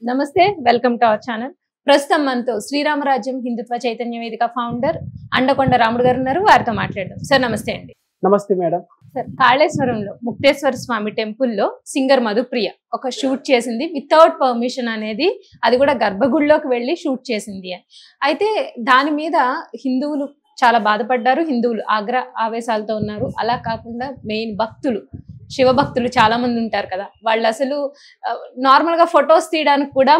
నమస్తే welcome to our channel. ప్రస్తుతం మనతో శ్రీరామరాజ్యం హిందుత్వ చైతన్య వేదిక ఫౌండర్ అండకొండ రాముడు గారు ఉన్నారు. వారితో మాట్లాడదాం. సార్ నమస్తే అండి. నమస్తే మేడం. సార్, కాళేశ్వరంలో ముక్తేశ్వర స్వామి టెంపుల్లో సింగర్ మధుప్రియ ఒక షూట్ చేసింది వితౌట్ పర్మిషన్ అనేది, అది కూడా గర్భగుడిలోకి వెళ్ళి షూట్ చేసింది. అయితే దాని మీద హిందువులు చాలా బాధపడ్డారు, హిందువులు ఆవేశాలతో ఉన్నారు. అలా కాకుండా మెయిన్ భక్తులు, శివభక్తులు చాలా మంది ఉంటారు కదా, వాళ్ళు అసలు నార్మల్ గా ఫొటోస్ తీయడానికి కూడా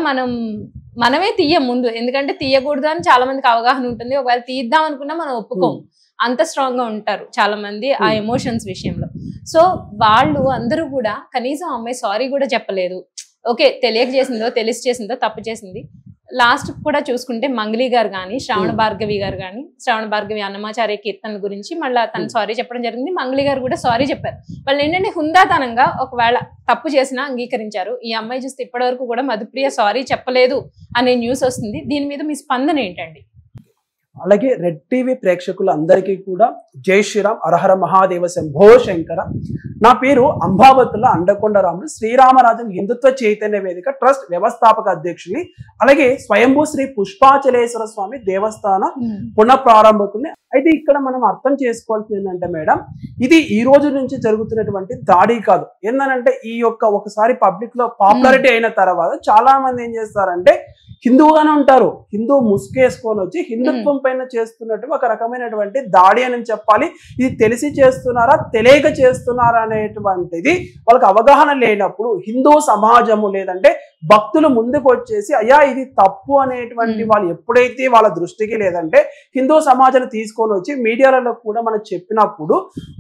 మనమే తీయం ముందు, ఎందుకంటే తీయకూడదు అని చాలా మందికి అవగాహన ఉంటుంది. ఒకవేళ తీద్దాం అనుకున్నా మనం ఒప్పుకోం, అంత స్ట్రాంగ్ గా ఉంటారు చాలా మంది ఆ ఎమోషన్స్ విషయంలో. సో వాళ్ళు అందరూ కూడా కనీసం అమ్మాయి సారీ కూడా చెప్పలేదు. ఓకే, తెలియక చేసిందో తెలిసి చేసిందో తప్పు చేసింది. లాస్ట్ కూడా చూసుకుంటే మంగళి గారు కానీ, శ్రావణ భార్గవి గారు కానీ, శ్రావణ భార్గవి అన్నమాచార్య కీర్తనల గురించి మళ్ళీ తను సారీ చెప్పడం జరిగింది. మంగళి గారు కూడా సారీ చెప్పారు. వాళ్ళు ఏంటంటే హుందాతనంగా ఒకవేళ తప్పు చేసినా అంగీకరించారు. ఈ అమ్మాయి చూస్తే ఇప్పటి వరకు కూడా మధుప్రియ సారీ చెప్పలేదు అనే న్యూస్ వస్తుంది. దీని మీద మీ స్పందన ఏంటండి? అలాగే రెడ్ టీవీ ప్రేక్షకులు అందరికీ కూడా జై శ్రీరామ్, హరహర మహాదేవ, శంభో శంకర. నా పేరు అంబావతుల అండకొండ రాముడు, శ్రీరామరాజ్యం హిందుత్వ చైతన్య వేదిక ట్రస్ట్ వ్యవస్థాపక అధ్యక్షుని, అలాగే స్వయంభూ శ్రీ పుష్పాచలేశ్వర స్వామి దేవస్థాన పునఃప్రారంభకుని. అయితే ఇక్కడ మనం అర్థం చేసుకోవాల్సింది ఏంటంటే మేడం, ఇది ఈ రోజు నుంచి జరుగుతున్నటువంటి దాడి కాదు. ఏంటంటే ఈ యొక్క ఒకసారి పబ్లిక్ లో పాపులారిటీ అయిన తర్వాత చాలా మంది ఏం చేస్తారంటే హిందువుగానే ఉంటారు, హిందూ ముసుకేసుకొని వచ్చి హిందుత్వం పైన చేస్తున్నట్టు ఒక రకమైనటువంటి దాడి అని చెప్పాలి. ఇది తెలిసి చేస్తున్నారా తెలియక చేస్తున్నారా అనేటువంటిది వాళ్ళకి అవగాహన లేనప్పుడు హిందూ సమాజము లేదంటే భక్తులు ముందుకు వచ్చేసి అయ్యా ఇది తప్పు అనేటువంటి వాళ్ళు ఎప్పుడైతే వాళ్ళ దృష్టికి లేదంటే హిందూ సమాజాన్ని తీసుకొని వచ్చి మీడియాలలో కూడా మనం చెప్పినప్పుడు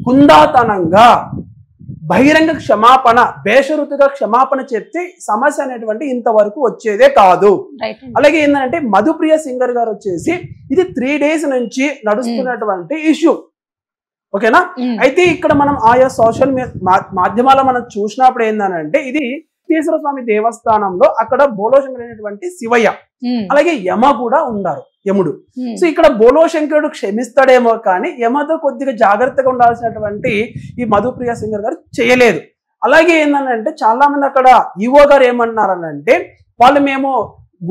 హుందాతనంగా బహిరంగ క్షమాపణ, బేషరతుగా క్షమాపణ చెప్తే సమస్య అనేటువంటి ఇంతవరకు వచ్చేదే కాదు. అలాగే ఏంటంటే మధుప్రియ సింగర్ గారు వచ్చేసి ఇది 3 days నుంచి నడుస్తున్నటువంటి ఇష్యూ, ఓకేనా. అయితే ఇక్కడ మనం ఆయా సోషల్ మాధ్యమాల మనం చూసినప్పుడు ఏంటంటే ఇది ముక్తేశ్వర స్వామి దేవస్థానంలో అక్కడ బోలోశంకర్ అనేటువంటి శివయ్య, అలాగే యమ కూడా ఉన్నారు, యముడు. సో ఇక్కడ బోలోశంకరుడు క్షమిస్తాడేమో కానీ యమతో కొద్దిగా జాగ్రత్తగా ఉండాల్సినటువంటి ఈ మధుప్రియ సింగర్ గారు చేయలేదు. అలాగే ఏంటంటే చాలా మంది అక్కడ ఈవో గారు ఏమన్నారనంటే వాళ్ళు మేము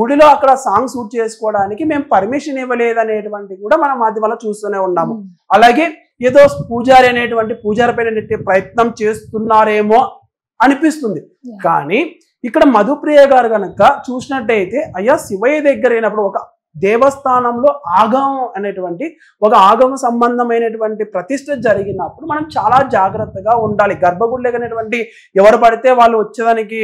గుడిలో అక్కడ సాంగ్ షూట్ చేసుకోవడానికి మేము పర్మిషన్ ఇవ్వలేదు అనేటువంటి కూడా మనం మాధ్యమాల్లో చూస్తూనే ఉన్నాము. అలాగే ఏదో పూజారి అనేటువంటి పూజారి పైన నెట్టే ప్రయత్నం చేస్తున్నారేమో అనిపిస్తుంది. కానీ ఇక్కడ మధుప్రియ గారు కనుక చూసినట్టయితే అయ్యా శివయ్య దగ్గర అయినప్పుడు ఒక దేవస్థానంలో ఆగమం అనేటువంటి ఒక ఆగమ సంబంధమైనటువంటి ప్రతిష్ఠ జరిగినప్పుడు మనం చాలా జాగ్రత్తగా ఉండాలి. గర్భగుడిలోకి అనేటువంటి ఎవరు పడితే వాళ్ళు వచ్చేదానికి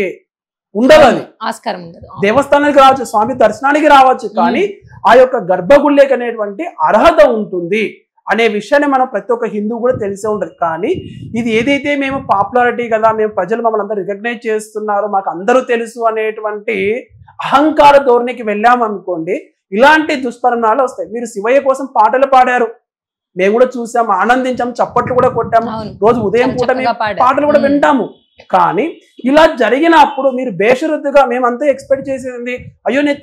ఉండదు, అది ఆస్కారం ఉండదు. దేవస్థానానికి రావచ్చు, స్వామి దర్శనానికి రావచ్చు, కానీ ఆ యొక్క గర్భగుడిలోకి అనేటువంటి అర్హత ఉంటుంది అనే విషయాన్ని మనం ప్రతి ఒక్క హిందూ కూడా తెలిసే ఉంటుంది. కానీ ఇది ఏదైతే మేము పాపులారిటీ కదా, మేము ప్రజలు మమ్మల్ని అందరూ రికగ్నైజ్ చేస్తున్నారు, మాకు అందరూ తెలుసు అనేటువంటి అహంకార ధోరణికి వెళ్ళామనుకోండి ఇలాంటి దుష్పరిణామాలు వస్తాయి. మీరు శివయ్య కోసం పాటలు పాడారు, మేము కూడా చూసాము, ఆనందించాము, చప్పట్లు కూడా కొట్టాము, రోజు ఉదయం పూట పాటలు కూడా వింటాము. కానీ ఇలా జరిగినప్పుడు మీరు బేషరతుగా మేమంతా ఎక్స్పెక్ట్ చేసేది అయ్యో నేను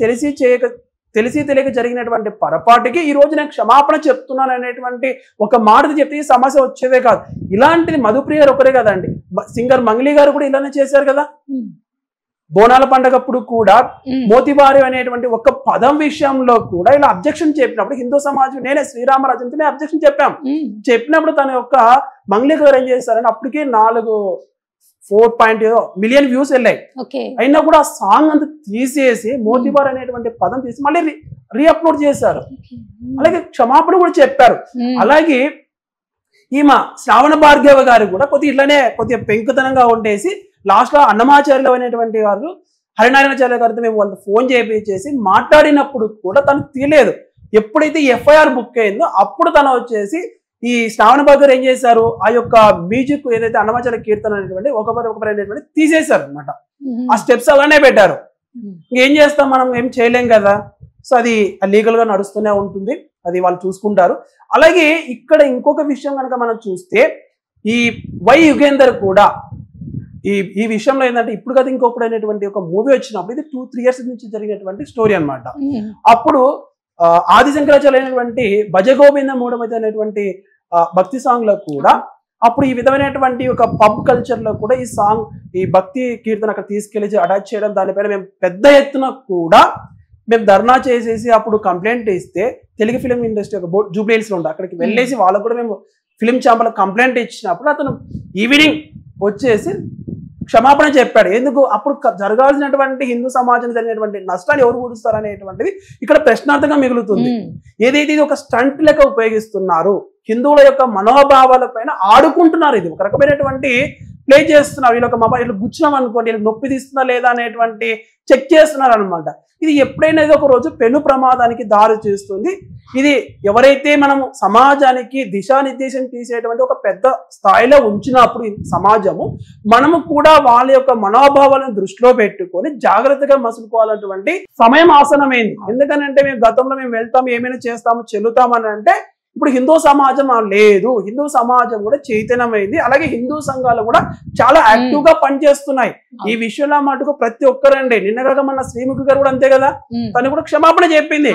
తెలిసి తెలియక జరిగినటువంటి పొరపాటుకి ఈ రోజు నేను క్షమాపణ చెప్తున్నాను అనేటువంటి ఒక మాట చెప్తే ఈ సమస్య వచ్చేదే కాదు. ఇలాంటిది మధుప్రియ ఒకరే కదండి, సింగర్ మంగళి గారు కూడా ఇలానే చేశారు కదా. బోనాల పండగప్పుడు కూడా మోతిబారి అనేటువంటి ఒక పదం విషయంలో కూడా ఇలా అబ్జెక్షన్ చెప్పినప్పుడు హిందూ సమాజం నేనే శ్రీరామరాజ్యంతో అబ్జెక్షన్ చెప్పినప్పుడు తన యొక్క మంగళి గారు ఏం చేశారని అప్పటికే 4 మిలియన్ వ్యూస్ వెళ్ళాయి. అయినా కూడా ఆ సాంగ్ అంతా తీసేసి మోతిబార్ అనేటువంటి పదం తీసి మళ్ళీ రీఅప్లోడ్ చేశారు. అలాగే క్షమాపణ కూడా చెప్పారు. అలాగే ఈమె శ్రావణ భార్గవ గారు కూడా కొద్దిగా పెంకుతనంగా ఉండేసి లాస్ట్ లో అన్నమాచార్యులు అనేటువంటి వారు హరినారాయణాచార్య గారితో మేము వాళ్ళతో ఫోన్ చేసి మాట్లాడినప్పుడు కూడా తను తీయలేదు. ఎప్పుడైతే ఎఫ్ఐఆర్ బుక్ అయిందో అప్పుడు తను వచ్చేసి ఈ శ్రావణ భార్గవ్ ఏం చేశారు, ఆ యొక్క మ్యూజిక్ ఏదైతే అన్నమాచార్య కీర్తన అనేటువంటి ఒకరి అనేటువంటి తీసేశారు అనమాట. ఆ స్టెప్స్ అలానే పెట్టారు. ఇంకేం చేస్తాం, మనం ఏం చేయలేం కదా. సో అది లీగల్ గా నడుస్తూనే ఉంటుంది, అది వాళ్ళు చూసుకుంటారు. అలాగే ఇక్కడ ఇంకొక విషయం కనుక మనం చూస్తే ఈ వై యుగేందర్ కూడా ఈ విషయంలో ఏంటంటే ఇప్పుడు కదా ఇంకొకటి అనేటువంటి ఒక మూవీ వచ్చినప్పుడు ఇది 2-3 years నుంచి జరిగినటువంటి స్టోరీ అనమాట. అప్పుడు ఆదిశంకరాచార్య అయినటువంటి భజగోవింద మూఢమతి అనేటువంటి భక్తి సాంగ్ లో కూడా అప్పుడు ఈ విధమైనటువంటి ఒక పబ్ కల్చర్ లో కూడా ఈ సాంగ్, ఈ భక్తి కీర్తన అక్కడ తీసుకెళ్లి అటాచ్ చేయడం, దానిపైన మేము పెద్ద ఎత్తున కూడా మేము ధర్నా చేసేసి అప్పుడు కంప్లైంట్ ఇస్తే తెలుగు ఫిలిం ఇండస్ట్రీ ఒక బోర్డు జూబ్లీహిల్స్ లో ఉంది, అక్కడికి వెళ్ళేసి వాళ్ళకు కూడా మేము ఫిలిం ఛాంబర్ కంప్లైంట్ ఇచ్చినప్పుడు అతను ఈవినింగ్ వచ్చేసి క్షమాపణ చెప్పాడు. ఎందుకు అప్పుడు జరగాల్సినటువంటి హిందూ సమాజానికి జరిగినటువంటి నష్టాలు ఎవరు కూరుస్తారు అనేటువంటిది ఇక్కడ ప్రశ్నార్థంగా మిగులుతుంది. ఏదైతే ఇది ఒక స్టంట్ లెక్క ఉపయోగిస్తున్నారు, హిందువుల యొక్క మనోభావాల పైన ఆడుకుంటున్నారు, ఇది ఒక రకమైనటువంటి ప్లే చేస్తున్నారు. వీళ్ళొక మొబైల్ ఇట్లా గుచ్చినాం అనుకోండి, వీళ్ళకి నొప్పి తీస్తుందా లేదా అనేటువంటి చెక్ చేస్తున్నారు అనమాట. ఇది ఎప్పుడైనా ఒక రోజు పెను ప్రమాదానికి దారి చేస్తుంది. ఇది ఎవరైతే మనము సమాజానికి దిశానిర్దేశం తీసేటువంటి ఒక పెద్ద స్థాయిలో ఉంచినప్పుడు సమాజము మనము కూడా వాళ్ళ యొక్క మనోభావాలను దృష్టిలో పెట్టుకొని జాగ్రత్తగా మసులుకోవాలన్నటువంటి సమయం ఆసనమైంది. ఎందుకనంటే మేము గతంలో మేము వెళ్తాము, ఏమైనా చేస్తాము, చెల్లుతామని అంటే ఇప్పుడు హిందూ సమాజం లేదు, హిందూ సమాజం కూడా చైతన్యమైంది. అలాగే హిందూ సంఘాలు కూడా చాలా యాక్టివ్ గా పనిచేస్తున్నాయి ఈ విషయంలో మటుకు. ప్రతి ఒక్కరండి, నిన్నగా మన శ్రీముఖి గారు కూడా అంతే కదా, తను కూడా క్షమాపణ చెప్పింది.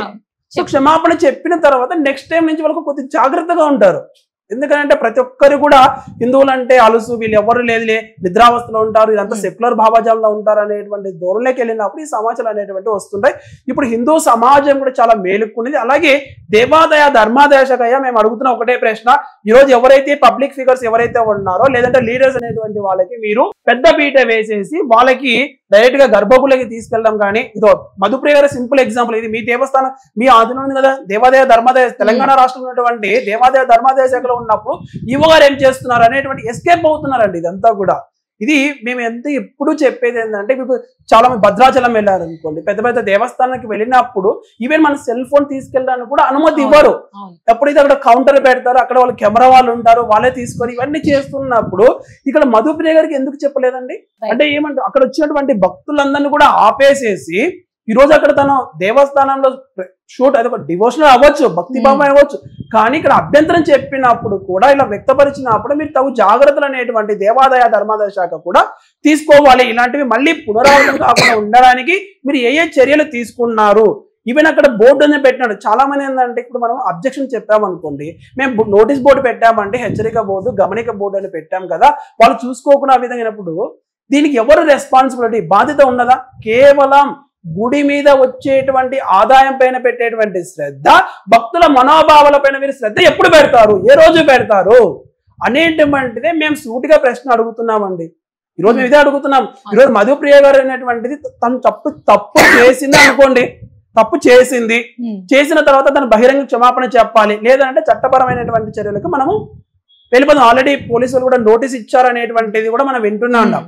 సో క్షమాపణ చెప్పిన తర్వాత నెక్స్ట్ టైం నుంచి వాళ్ళకు కొద్దిగా జాగ్రత్తగా ఉంటారు. ఎందుకంటే ప్రతి ఒక్కరు కూడా హిందువులు అంటే అలుసు, వీళ్ళు ఎవరు లేదులే, నిద్రావస్థలో ఉంటారు, ఇదంతా సెక్యులర్ భావజాలంలో ఉంటారు అనేటువంటి ధోరణిలోకి వెళ్ళినప్పుడు ఈ సమాచారాలు అనేటువంటి వస్తుంటాయి. ఇప్పుడు హిందూ సమాజం కూడా చాలా మేలుకునేది. అలాగే దేవాదాయ ధర్మాదాయ శాఖ మేము అడుగుతున్న ఒకటే ప్రశ్న, ఈరోజు ఎవరైతే పబ్లిక్ ఫిగర్స్ ఎవరైతే ఉన్నారో లేదంటే లీడర్స్ అనేటువంటి వాళ్ళకి మీరు పెద్ద పీట వేసేసి వాళ్ళకి డైరెక్ట్ గా గర్భగుడికి తీసుకెళ్ళడం కానీ, ఇదో మధుప్రియ గారు సింపుల్ ఎగ్జాంపుల్. ఇది మీ దేవస్థానం మీ ఆధీనం ఉంది కదా, దేవాదాయ ధర్మాదాయ, తెలంగాణ రాష్ట్రంలో ఉన్నటువంటి దేవాదాయ ధర్మాదాయ శాఖలో ఉన్నప్పుడు ఈవో గారు ఏం చేస్తున్నారు అనేటువంటి ఎస్కేప్ అవుతున్నారండి. ఇదంతా కూడా ఇది మేము ఎప్పుడు చెప్పేది ఏంటంటే, మీకు చాలా మంది భద్రాచలం వెళ్ళారు అనుకోండి, పెద్ద పెద్ద దేవస్థానానికి వెళ్ళినప్పుడు ఈవెన్ మన సెల్ ఫోన్ తీసుకెళ్ళడానికి కూడా అనుమతి ఇవ్వరు. ఎప్పుడైతే అక్కడ కౌంటర్ పెడతారో అక్కడ వాళ్ళు కెమెరా వాళ్ళు ఉంటారు, వాళ్ళే తీసుకొని ఇవన్నీ చేస్తున్నప్పుడు ఇక్కడ మధుప్రియ గారికి ఎందుకు చెప్పలేదండి? అంటే ఏమంటే అక్కడ వచ్చినటువంటి భక్తులందరినీ కూడా ఆపేసేసి ఈ రోజు అక్కడ తను దేవస్థానంలో షూట్, అది ఒక డివోషనల్ అవ్వచ్చు, భక్తి భావం అవ్వచ్చు, కానీ ఇక్కడ అభ్యంతరం చెప్పినప్పుడు కూడా ఇలా వ్యక్తపరిచినప్పుడు మీరు తగు జాగ్రత్తలు అనేటువంటి దేవాదాయ ధర్మాదాయ శాఖ కూడా తీసుకోవాలి. ఇలాంటివి మళ్ళీ పునరావృతం కాకుండా ఉండడానికి మీరు ఏ చర్యలు తీసుకున్నారు? ఈవెన్ అక్కడ బోర్డు అనేది పెట్టినాడు. చాలా మంది ఏంటంటే ఇప్పుడు మనం అబ్జెక్షన్ చెప్పామనుకోండి, మేము నోటీస్ బోర్డు పెట్టామంటే హెచ్చరిక బోర్డు, గమనిక బోర్డు అని పెట్టాం కదా, వాళ్ళు చూసుకోకుండా ఆ విధంగా అయినప్పుడు దీనికి ఎవరు రెస్పాన్సిబిలిటీ, బాధ్యత ఉన్నదా? కేవలం గుడి మీద వచ్చేటువంటి ఆదాయం పైన పెట్టేటువంటి శ్రద్ధ, భక్తుల మనోభావాల పైన మీరు శ్రద్ధ ఎప్పుడు పెడతారు, ఏ రోజు పెడతారు అనేటువంటిదే మేము సూటిగా ప్రశ్న అడుగుతున్నామండి. ఈరోజు మేము ఇదే అడుగుతున్నాం. ఈరోజు మధుప్రియ గారు అనేటువంటిది తను తప్పు చేసింది అనుకోండి, తప్పు చేసిన తర్వాత తను బహిరంగ క్షమాపణ చెప్పాలి, లేదంటే చట్టపరమైనటువంటి చర్యలకు మనము వెళ్ళిపోతాం. ఆల్రెడీ పోలీసులు కూడా నోటీస్ ఇచ్చారనేటువంటిది కూడా మనం వింటున్నా ఉన్నాం.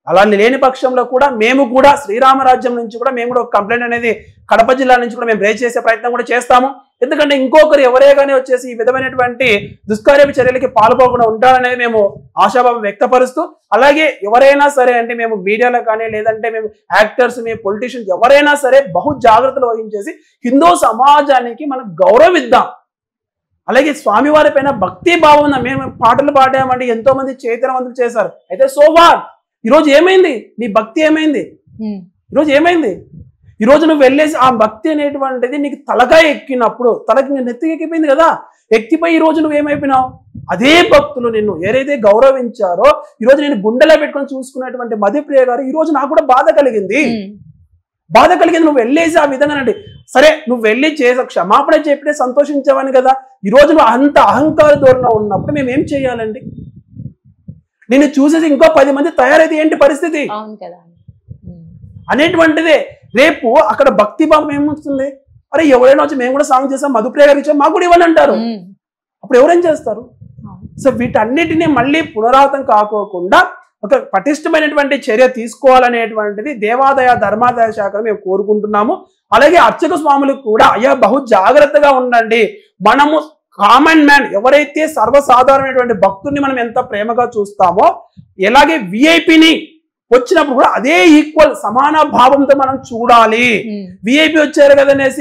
అలా లేని పక్షంలో కూడా మేము కూడా శ్రీరామరాజ్యం నుంచి కూడా మేము కూడా ఒక కంప్లైంట్ అనేది కడప జిల్లా నుంచి కూడా మేము రేజ్ చేసే ప్రయత్నం కూడా చేస్తాము. ఎందుకంటే ఇంకొకరు ఎవరే కానీ వచ్చేసి ఈ విధమైనటువంటి దుష్కార్య చర్యలకి పాల్పోకుండా ఉంటారనేది మేము ఆశాభావం వ్యక్తపరుస్తూ, అలాగే ఎవరైనా సరే అంటే మేము మీడియాలో కానీ లేదంటే మేము యాక్టర్స్, మేము పొలిటీషియన్స్ ఎవరైనా సరే బహు జాగ్రత్తలు వహించేసి హిందూ సమాజానికి మనం గౌరవిద్దాం. అలాగే స్వామివారి పైన భక్తి భావం ఉందా, మేము పాటలు పాడామంటే ఎంతో మంది చైతన్యవంతులు చేశారు. అయితే సోవార్ ఈరోజు ఏమైంది, నీ భక్తి ఏమైంది? ఈరోజు ఏమైంది? ఈరోజు నువ్వు వెళ్ళేసి ఆ భక్తి అనేటువంటిది నీకు తలగా ఎక్కినప్పుడు, తలకి నెత్తికి ఎక్కిపోయింది కదా, ఎక్కిపోయి ఈ రోజు నువ్వు ఏమైపోయినావు? అదే భక్తులు నిన్ను ఏదైతే గౌరవించారో ఈరోజు నేను గుండెలో పెట్టుకొని చూసుకున్నటువంటి మధుప్రియ గారు ఈ రోజు నాకు కూడా బాధ కలిగింది. నువ్వు వెళ్ళేసి ఆ విధంగా అండి, సరే నువ్వు వెళ్ళి క్షమాపణ చెప్పితే సంతోషించావని కదా, ఈరోజు నువ్వు అంత అహంకార ధోరణిలో ఉన్నప్పుడు మేము ఏం చేయాలండి? నిన్ను చూసేసి ఇంకో 10 మంది తయారైతే ఏంటి పరిస్థితి అనేటువంటిదే. రేపు అక్కడ భక్తి భావం ఏమవుతుంది? అరే ఎవరైనా వచ్చి మేము కూడా సాంగ్ చేసాం, మధుప్రియ గారికి ఇచ్చాం, మాకు కూడా ఇవ్వని అంటారు. అప్పుడు ఎవరేం చేస్తారు? సో వీటన్నిటినీ మళ్ళీ పునరావృతం కాకోకుండా ఒక పటిష్టమైనటువంటి చర్య తీసుకోవాలనేటువంటిది దేవాదాయ ధర్మాదాయ శాఖను మేము కోరుకుంటున్నాము. అలాగే అర్చక స్వాములకు కూడా అయ్యా బహు జాగ్రత్తగా ఉండండి. మనము కామన్ మ్యాన్ ఎవరైతే సర్వసాధారణమైనటువంటి భక్తుల్ని మనం ఎంత ప్రేమగా చూస్తామో, ఎలాగే విఐపిని వచ్చినప్పుడు కూడా అదే ఈక్వల్ సమాన భావంతో మనం చూడాలి. విఐపి వచ్చారు కదనేసి